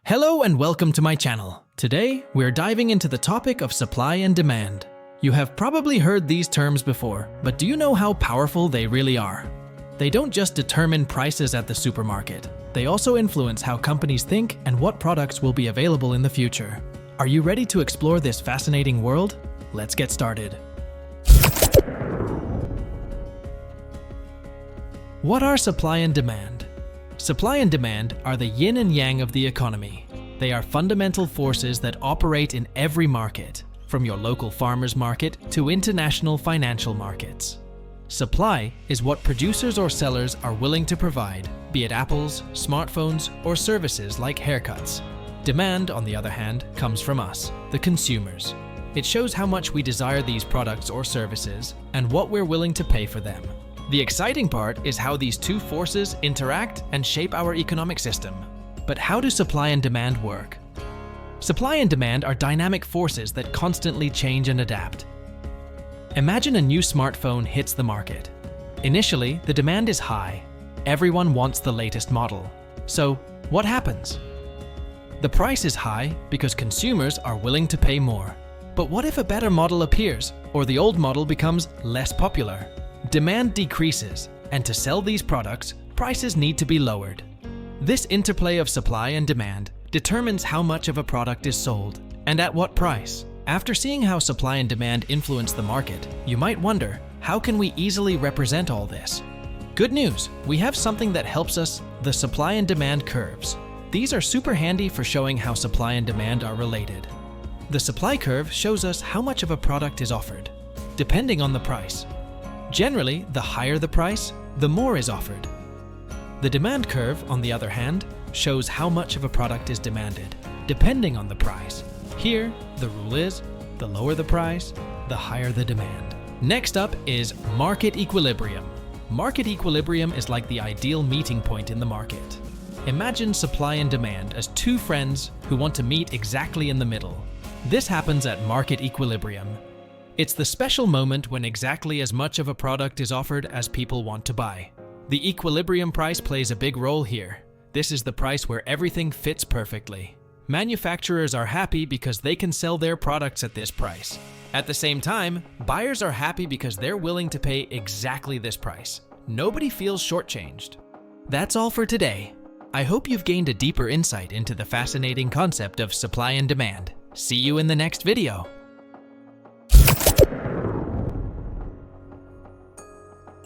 Hello and welcome to my channel. Today, we're diving into the topic of supply and demand. You have probably heard these terms before, but do you know how powerful they really are? They don't just determine prices at the supermarket. They also influence how companies think and what products will be available in the future. Are you ready to explore this fascinating world? Let's get started. What are supply and demand? Supply and demand are the yin and yang of the economy. They are fundamental forces that operate in every market, from your local farmer's market to international financial markets. Supply is what producers or sellers are willing to provide, be it apples, smartphones, or services like haircuts. Demand, on the other hand, comes from us, the consumers. It shows how much we desire these products or services and what we're willing to pay for them. The exciting part is how these two forces interact and shape our economic system. But how do supply and demand work? Supply and demand are dynamic forces that constantly change and adapt. Imagine a new smartphone hits the market. Initially, the demand is high. Everyone wants the latest model. So, what happens? The price is high because consumers are willing to pay more. But what if a better model appears, or the old model becomes less popular? Demand decreases, and to sell these products, prices need to be lowered. This interplay of supply and demand determines how much of a product is sold, and at what price. After seeing how supply and demand influence the market, you might wonder, how can we easily represent all this? Good news, we have something that helps us, the supply and demand curves. These are super handy for showing how supply and demand are related. The supply curve shows us how much of a product is offered, depending on the price. Generally, the higher the price, the more is offered. The demand curve, on the other hand, shows how much of a product is demanded, depending on the price. Here, the rule is, the lower the price, the higher the demand. Next up is market equilibrium. Market equilibrium is like the ideal meeting point in the market. Imagine supply and demand as two friends who want to meet exactly in the middle. This happens at market equilibrium. It's the special moment when exactly as much of a product is offered as people want to buy. The equilibrium price plays a big role here. This is the price where everything fits perfectly. Manufacturers are happy because they can sell their products at this price. At the same time, buyers are happy because they're willing to pay exactly this price. Nobody feels shortchanged. That's all for today. I hope you've gained a deeper insight into the fascinating concept of supply and demand. See you in the next video.